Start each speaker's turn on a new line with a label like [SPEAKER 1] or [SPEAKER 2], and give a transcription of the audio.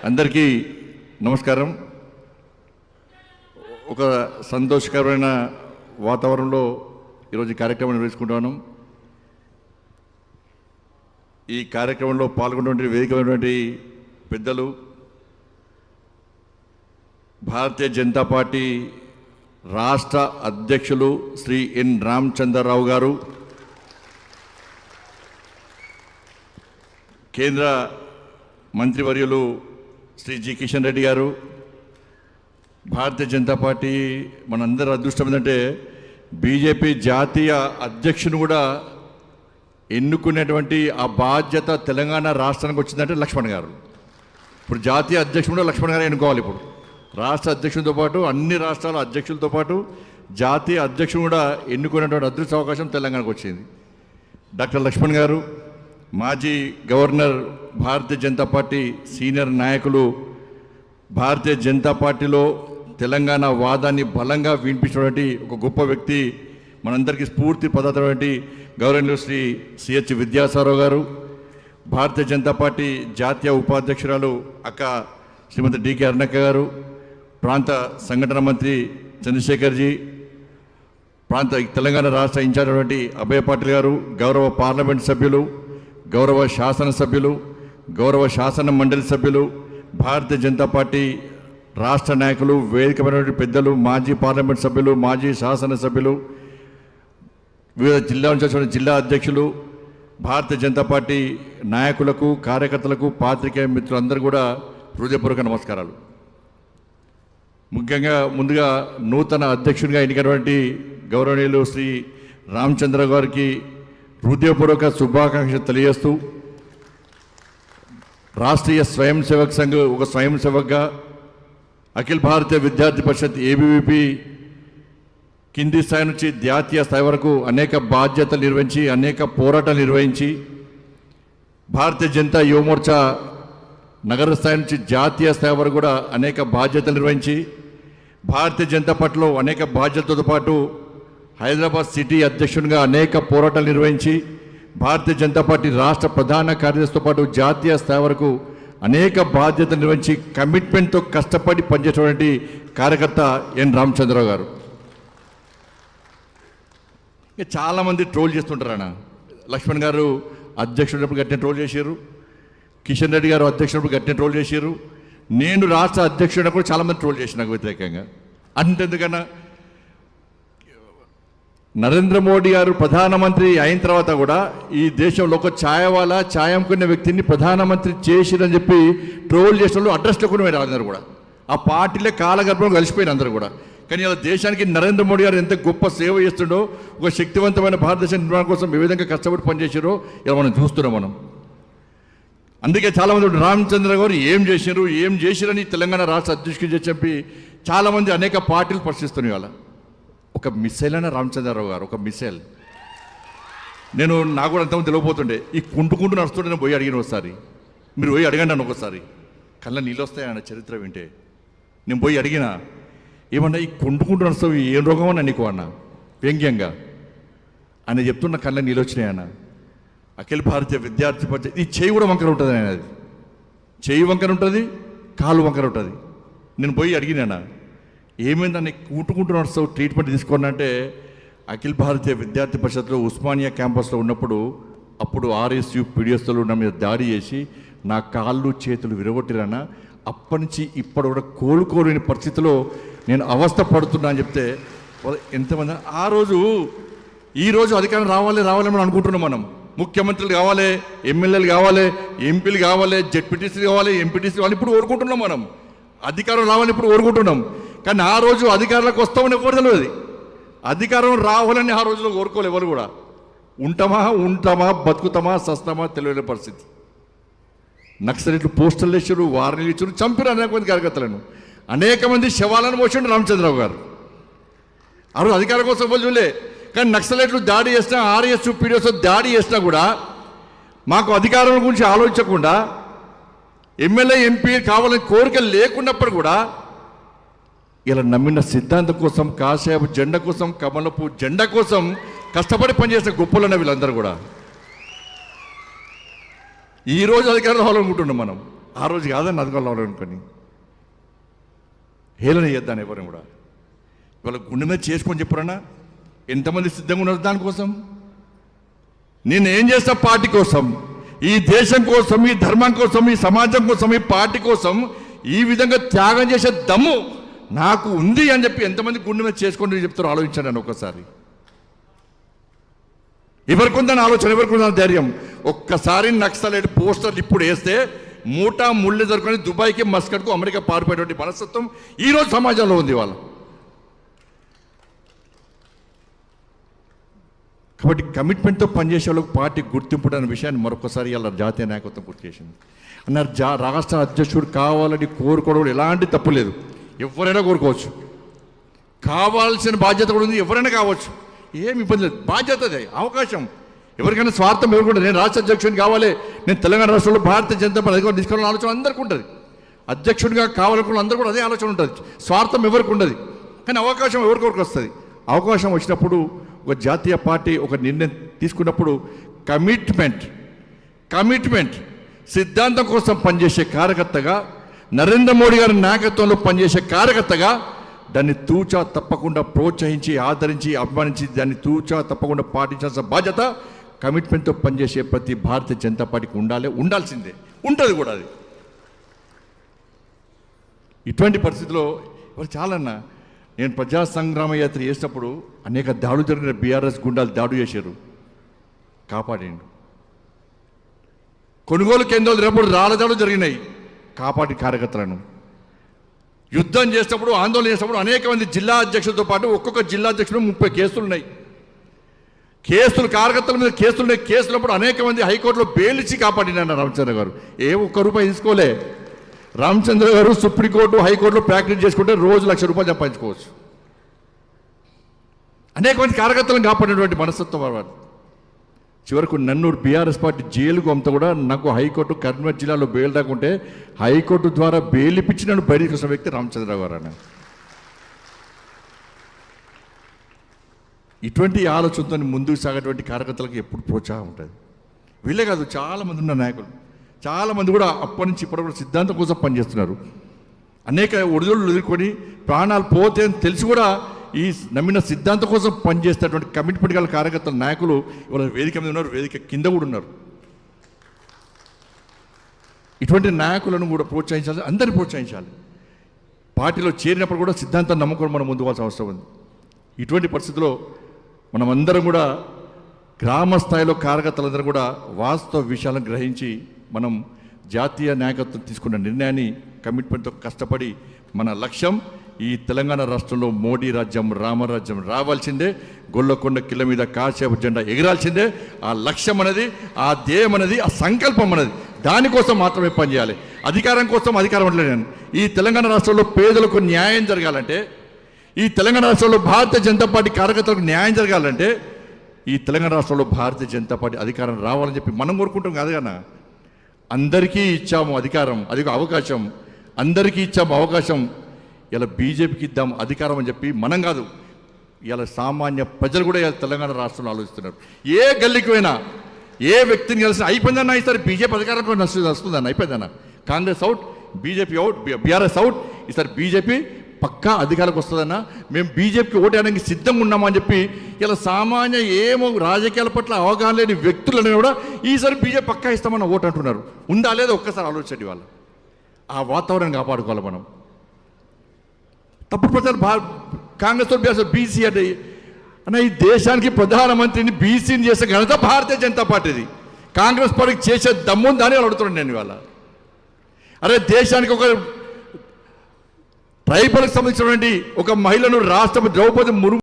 [SPEAKER 1] అందరికీ నమస్కారం. ఒక సంతోషకరమైన వాతావరణంలో ఈరోజు ఈ కార్యక్రమం నిర్వహించుకుంటున్నాను. ఈ కార్యక్రమంలో పాల్గొన్నటువంటి వేదికమైనటువంటి పెద్దలు, భారతీయ జనతా పార్టీ రాష్ట్ర అధ్యక్షులు శ్రీ ఎన్ రామచంద్రరావు గారు, కేంద్ర మంత్రివర్యులు శ్రీ జి కిషన్ రెడ్డి గారు, భారతీయ జనతా పార్టీ మనందరి అదృష్టం ఏంటంటే బీజేపీ జాతీయ అధ్యక్షుని కూడా ఎన్నుకునేటువంటి ఆ బాధ్యత తెలంగాణ రాష్ట్రానికి వచ్చిందంటే లక్ష్మణ్ గారు. ఇప్పుడు జాతీయ అధ్యక్షుడు కూడా లక్ష్మణ్ గారు ఎన్నుకోవాలి. ఇప్పుడు రాష్ట్ర అధ్యక్షులతో పాటు అన్ని రాష్ట్రాల అధ్యక్షులతో పాటు జాతీయ అధ్యక్షుడు కూడా ఎన్నుకునేటువంటి అదృష్ట అవకాశం తెలంగాణకు వచ్చింది. డాక్టర్ లక్ష్మణ్ గారు మాజీ governor, Bharatiya Janata party senior నాయకులు, భారతీయ జనతా పార్టీలో తెలంగాణ వాదాన్ని బలంగా వినిపించినటువంటి ఒక గొప్ప వ్యక్తి, మనందరికీ స్ఫూర్తి పదార్థమైనటువంటి గౌరవనీయులు శ్రీ సిహెచ్ విద్యాసారావు గారు, భారతీయ జనతా పార్టీ జాతీయ ఉపాధ్యక్షురాలు అక్క శ్రీమతి డికే అరుణక్క గారు, ప్రాంత సంఘటన మంత్రి చంద్రశేఖర్జీ, తెలంగాణ రాష్ట్ర ఇన్ఛార్జ్ అయినటువంటి అభయ పాటిల్ గారు, గౌరవ పార్లమెంట్ సభ్యులు, గౌరవ శాసనసభ్యులు, గౌరవ శాసన మండలి సభ్యులు, భారతీయ జనతా పార్టీ రాష్ట్ర నాయకులు, వేదికమైనటువంటి పెద్దలు, మాజీ పార్లమెంట్ సభ్యులు, మాజీ శాసనసభ్యులు, వివిధ జిల్లా నుంచి జిల్లా అధ్యక్షులు, భారతీయ జనతా పార్టీ నాయకులకు, కార్యకర్తలకు, పాత్రికేయ మిత్రులందరూ కూడా హృదయపూర్వక నమస్కారాలు. ముఖ్యంగా ముందుగా నూతన అధ్యక్షునిగా ఎన్నికైనటువంటి గౌరవనీయులు శ్రీ రామచంద్ర గారికి హృదయపూర్వక శుభాకాంక్షలు తెలియజేస్తూ, రాష్ట్రీయ స్వయం సేవక్ సంఘ్ ఒక స్వయం సేవక్గా అఖిల భారతీయ విద్యార్థి పరిషత్ ఏబీవీపీ కింది స్థాయి నుంచి జాతీయ స్థాయి వరకు అనేక బాధ్యతలు నిర్వహించి, అనేక పోరాటాలు నిర్వహించి, భారతీయ జనతా యువమోర్చా నగర స్థాయి నుంచి జాతీయ స్థాయి వరకు కూడా అనేక బాధ్యతలు నిర్వహించి, భారతీయ జనతా పార్టీలో అనేక బాధ్యతలతో పాటు హైదరాబాద్ సిటీ అధ్యక్షునిగా అనేక పోరాటాలు నిర్వహించి, భారతీయ జనతా పార్టీ రాష్ట్ర ప్రధాన కార్యదర్శితో పాటు జాతీయ స్థాయి వరకు అనేక బాధ్యతలు నిర్వహించి కమిట్మెంట్తో కష్టపడి పనిచేసేటువంటి కార్యకర్త ఎన్ రామచంద్రరావు గారు. ఇక చాలామంది ట్రోల్ చేస్తుంటారు. అన్న లక్ష్మణ్ గారు అధ్యక్షుడినప్పుడు గట్టిన ట్రోల్ చేశారు, కిషన్ రెడ్డి గారు అధ్యక్షుడినప్పుడు గట్టిన ట్రోల్ చేశారు, నేను రాష్ట్ర అధ్యక్షుడినప్పుడు చాలామంది ట్రోల్ చేసిన నాకు వ్యతిరేకంగా. అంతెందుకన్నా నరేంద్ర మోడీ గారు ప్రధానమంత్రి అయిన తర్వాత కూడా ఈ దేశంలో ఒక ఛాయవాలా ఛాయ అమ్ముకునే వ్యక్తిని ప్రధానమంత్రి చేసిరని చెప్పి ట్రోల్ చేసిన వాళ్ళు అడ్రస్ లేకుండా అందరూ కూడా ఆ పార్టీలే కాలగర్భంలో కలిసిపోయిన అందరూ కూడా. కానీ ఇలా దేశానికి నరేంద్ర మోడీ గారు ఎంత గొప్ప సేవ చేస్తుండో, ఒక శక్తివంతమైన భారతదేశ నిర్మాణం కోసం ఏ విధంగా కష్టపడి పనిచేసారో ఇలా మనం చూస్తున్నాం మనం. అందుకే చాలామంది రామచంద్ర గారు ఏం చేసిరని తెలంగాణ రాష్ట్ర అధ్యక్షుడు చెప్పి చాలామంది అనేక పార్టీలు ప్రశ్నిస్తున్నాయి. వాళ్ళ ఒక మిసైల్ అయినా రామచంద్రరావు గారు, ఒక మిసైల్. నాకు కూడా అంతమంది తెలియపోతుండే, ఈ కుంటుకుంటూ నడుస్తుంటే నేను పోయి అడిగిన ఒకసారి, మీరు పోయి అడగండి అన్న ఒకసారి, కళ్ళ నీళ్ళు వస్తాయన్న చరిత్ర వింటే. నేను పోయి అడిగిన, ఏమన్నా ఈ కుంటుకుంటూ నడుస్తావు ఏం రోగం అన్నా నీకు అన్న వ్యంగ్యంగా. ఆయన చెప్తున్న కళ్ళ నీళ్ళు వచ్చినాయి అన్న. అఖిల భారతీయ విద్యార్థి పరిషత్ ఈ చేయి కూడా వంకర ఉంటుంది ఆయన, అది చేయి వంకర ఉంటుంది, కాలు వంకర ఉంటుంది. నేను పోయి అడిగినా, ఏమైందని కూటుకుంటూ నడుస్తావు, ట్రీట్మెంట్ తీసుకోనంటే, అఖిల భారతీయ విద్యార్థి పరిషత్లో ఉస్మానియా క్యాంపస్లో ఉన్నప్పుడు అప్పుడు ఆర్ఎస్యు పీడిఎస్లో నా మీద దాడి చేసి నా కాళ్ళు చేతులు విరగొట్టిరానా, అప్పటి నుంచి ఇప్పటి కూడా కోలుకోలేని పరిస్థితిలో నేను అవస్థ పడుతున్నా అని చెప్తే ఎంతమంది ఈరోజు అధికారం రావాలని అనుకుంటున్నాం మనం. ముఖ్యమంత్రులు కావాలి, ఎమ్మెల్యేలు కావాలి, ఎంపీలు కావాలి, జెడ్పీటీసీలు కావాలి, ఎంపీటీసీ కావాలి, ఇప్పుడు కోరుకుంటున్నాం మనం. అధికారం రావాలని ఇప్పుడు కోరుకుంటున్నాం. కానీ ఆ రోజు అధికారంలోకి వస్తామని ఎవరు తెలియదు. అధికారం రావాలని ఆ రోజులో కోరుకోవాలి ఎవరు కూడా. ఉంటామా బతుకుతామా సస్తామా తెలియని పరిస్థితి. నక్సలైట్లు పోస్టర్లు వేసారు, వార్నీలు ఇచ్చారు, చంపారు అనేక మంది కార్యకర్తలను, అనేక మంది శవాలను మోసిండు రామచంద్రరావు గారు. ఆ రోజు అధికారం కోసం ఎవరు చూడలే. కానీ నక్సలైట్లు దాడి చేసినా, ఆర్ఎస్ పీడిఎస్ దాడి చేసినా కూడా మాకు అధికారం గురించి ఆలోచించకుండా, ఎమ్మెల్యే ఎంపీ కావాలని కోరిక లేకున్నప్పుడు కూడా ఇలా నమ్మిన సిద్ధాంతం కోసం, కాషాయపు జెండా కోసం, కమలపు జెండా కోసం కష్టపడి పనిచేసే గొప్పలన్న వీళ్ళందరూ కూడా. ఈరోజు అధికారంలో రావాలనుకుంటున్నాం మనం. ఆ రోజు కాదని అదుకోవాలి అనుకొని హేళన చేద్దాను ఎవరిని కూడా. ఇవాళ గుండె మీద చేసుకొని చెప్పరన్నా ఎంతమంది సిద్ధంగా ఉన్నారు దానికోసం. నేనేం చేస్తా పార్టీ కోసం, ఈ దేశం కోసం, ఈ ధర్మం కోసం, ఈ సమాజం కోసం, ఈ పార్టీ కోసం ఈ విధంగా త్యాగం చేసే దమ్ము నాకు ఉంది అని చెప్పి ఎంతమంది గుండె మీద చేసుకొని చెప్తారో ఆలోచించాను ఒక్కసారి. ఎవరికి ఉందని ఆలోచన, ఎవరికి ఉందని ధైర్యం. ఒక్కసారి నక్సలైట్ పోస్టర్లు ఇప్పుడు వేస్తే మూటా ముళ్ళు దొరుకుని దుబాయ్కి, మస్కట్కు, అమెరికా పారిపోయేటువంటి మనస్తత్వం ఈరోజు సమాజంలో ఉంది వాళ్ళ. కాబట్టి కమిట్మెంట్తో పనిచేసే వాళ్ళకు పార్టీ గుర్తింపు అనే విషయాన్ని మరొకసారి ఇలా జాతీయ నాయకత్వం గుర్తు చేసింది. అన్నారు రాష్ట్ర అధ్యక్షుడు కావాలని కోరుకోవడం ఎలాంటి తప్పు లేదు, ఎవరైనా కోరుకోవచ్చు. కావాల్సిన బాధ్యత కూడా ఉంది, ఎవరైనా కావచ్చు, ఏమి ఇబ్బంది లేదు. బాధ్యత అదే, అవకాశం. ఎవరికైనా స్వార్థం ఎవరికి నేను రాష్ట్ర అధ్యక్షుడిని కావాలి, నేను తెలంగాణ రాష్ట్రంలో భారతీయ జనతా పార్టీ అధికారం తీసుకోవాలని ఆలోచన అందరికీ ఉంటుంది. అధ్యక్షుడిగా కావాలనుకున్న అందరూ కూడా అదే ఆలోచన ఉంటుంది. స్వార్థం ఎవరికి ఉండదు, కానీ అవకాశం ఎవరికొరికి వస్తుంది. అవకాశం వచ్చినప్పుడు ఒక జాతీయ పార్టీ ఒక నిర్ణయం తీసుకున్నప్పుడు కమిట్మెంట్ సిద్ధాంతం కోసం పనిచేసే కార్యకర్తగా, నరేంద్ర మోడీ గారి నాయకత్వంలో పనిచేసే కార్యకర్తగా దాన్ని తూచా తప్పకుండా ప్రోత్సహించి, ఆదరించి, అభిమానించి దాన్ని తూచా తప్పకుండా పాటించాల్సిన బాధ్యత కమిట్మెంట్తో పనిచేసే ప్రతి భారతీయ జనతా పార్టీకి ఉండాల్సిందే, ఉంటుంది కూడా అది. ఇటువంటి పరిస్థితిలో ఇవాళ చాలన్నా, నేను ప్రజా సంగ్రామ యాత్ర చేసినప్పుడు అనేక దాడులు జరిగిన బీఆర్ఎస్ గుండాలు దాడు చేశారు, కాపాడిండు. కొనుగోలు కేంద్రాలు జరిగినప్పుడు రాళ్ళ దాడులు జరిగినాయి, కాపాడి కార్యకర్తలను. యుద్ధం చేసినప్పుడు, ఆందోళన చేసినప్పుడు అనేక మంది జిల్లా అధ్యక్షులతో పాటు ఒక్కొక్క జిల్లా అధ్యక్షుడు 30 కేసులు ఉన్నాయి. కార్యకర్తల మీద కేసులు ఉన్నాయి. కేసులప్పుడు అనేక మంది హైకోర్టులో బెయిల్ ఇచ్చి కాపాడినారు రామచంద్ర గారు. ఒక్క రూపాయి తీసుకోలే. రామచంద్ర గారు సుప్రీంకోర్టు, హైకోర్టులో ప్రాక్టీస్ చేసుకుంటే రోజు ₹1,00,000 సంపాదించుకోవచ్చు. అనేక మంది కార్యకర్తలను కాపాడినటువంటి మనస్తత్వం వారు. చివరకు నన్నూరు బీఆర్ఎస్ పార్టీ జైలుకు అంతా కూడా నాకు హైకోర్టు కరీంనగర్ జిల్లాలో బెయిల్ రాకుంటే హైకోర్టు ద్వారా బెయిల్ ఇప్పించి నన్ను బయటకు వచ్చిన వ్యక్తి రామచంద్రరావు గారు అన్న. ఇటువంటి ఆలోచనతో ముందుకు సాగేటువంటి కార్యకర్తలకు ఎప్పుడు ప్రోత్సాహం ఉంటుంది. వీళ్ళే కాదు, చాలామంది ఉన్న నాయకులు, చాలామంది కూడా అప్పటి నుంచి ఇప్పటి కూడా సిద్ధాంతం కోసం పనిచేస్తున్నారు. అనేక ఒడిదొడులు ఎదుర్కొని ప్రాణాలు పోతే అని తెలిసి కూడా ఈ నమ్మిన సిద్ధాంతం కోసం పనిచేసేటువంటి కమిట్మెంట్ గల కార్యకర్తల నాయకులు ఇవాళ వేదిక మీద ఉన్నారు, వేదిక కింద కూడా ఉన్నారు. ఇటువంటి నాయకులను కూడా ప్రోత్సహించాలి, అందరినీ ప్రోత్సహించాలి. పార్టీలో చేరినప్పుడు కూడా సిద్ధాంతాన్ని నమ్ముకొని మనం ముందుకు పోవాల్సిన అవసరం ఉంది. ఇటువంటి పరిస్థితుల్లో మనం అందరం కూడా గ్రామ స్థాయిలో కార్యకర్తలందరూ కూడా వాస్తవ విషయాలను గ్రహించి మనం జాతీయ నాయకత్వం తీసుకున్న నిర్ణయాన్ని కమిట్మెంట్తో కష్టపడి మన లక్ష్యం ఈ తెలంగాణ రాష్ట్రంలో మోడీ రాజ్యం, రామరాజ్యం రావాల్సిందే. గొల్లకొండ కిల్ల మీద కాసేపు జెండా ఎగరాల్సిందే. ఆ లక్ష్యం అనేది, ఆ ధ్యేయం అనేది, ఆ సంకల్పం అనేది, దానికోసం మాత్రమే పనిచేయాలి. అధికారం కోసం అధికారం అంటలేను. ఈ తెలంగాణ రాష్ట్రంలో పేదలకు న్యాయం జరగాలంటే, ఈ తెలంగాణ రాష్ట్రంలో భారతీయ జనతా పార్టీ కార్యకర్తలకు న్యాయం జరగాలంటే ఈ తెలంగాణ రాష్ట్రంలో భారతీయ జనతా పార్టీ అధికారం రావాలని చెప్పి మనం కోరుకుంటాం కాదు కన్నా. అందరికీ ఇచ్చాము అధికారం, అది అవకాశం, అందరికీ ఇచ్చాము అవకాశం. ఇలా బీజేపీకి ఇద్దాం అధికారం అని చెప్పి మనం కాదు, ఇలా సామాన్య ప్రజలు కూడా ఇలా తెలంగాణ రాష్ట్రంలో ఆలోచిస్తున్నారు. ఏ గల్లీకి పోయినా, ఏ వ్యక్తిని కలిసిన అయిపోయిందన్నా ఈసారి బీజేపీ అధికారంలో వస్తుందన్న, అయిపోయిందన్న. Congress out, BJP out, BRS out, ఈసారి బీజేపీ పక్కా అధికారంకి వస్తుందన్న, మేము బీజేపీకి ఓటేయడానికి సిద్ధంగా ఉన్నామని చెప్పి ఇలా సామాన్య ఏమో రాజకీయాల పట్ల అవగాహన లేని వ్యక్తులని కూడా ఈసారి బీజేపీ పక్కా ఇస్తామన్న ఓటు అంటున్నారు. ఉందా లేదా ఒక్కసారి ఆలోచించండి. వాళ్ళు ఆ వాతావరణం కాపాడుకోవాలి మనం. తప్పుడు ప్రచారం కాంగ్రెస్ బీసీ అంటే అన్న, ఈ దేశానికి ప్రధానమంత్రిని బీసీని చేసే ఘనత భారతీయ జనతా పార్టీది. కాంగ్రెస్ పార్టీకి చేసే దమ్ము దాన్ని అడుగుతున్నాను నేను ఇవాళ. అరే దేశానికి ఒక ట్రైబల్కి సంబంధించినటువంటి ఒక మహిళను రాష్ట్రపతి ద్రౌపది ముర్ము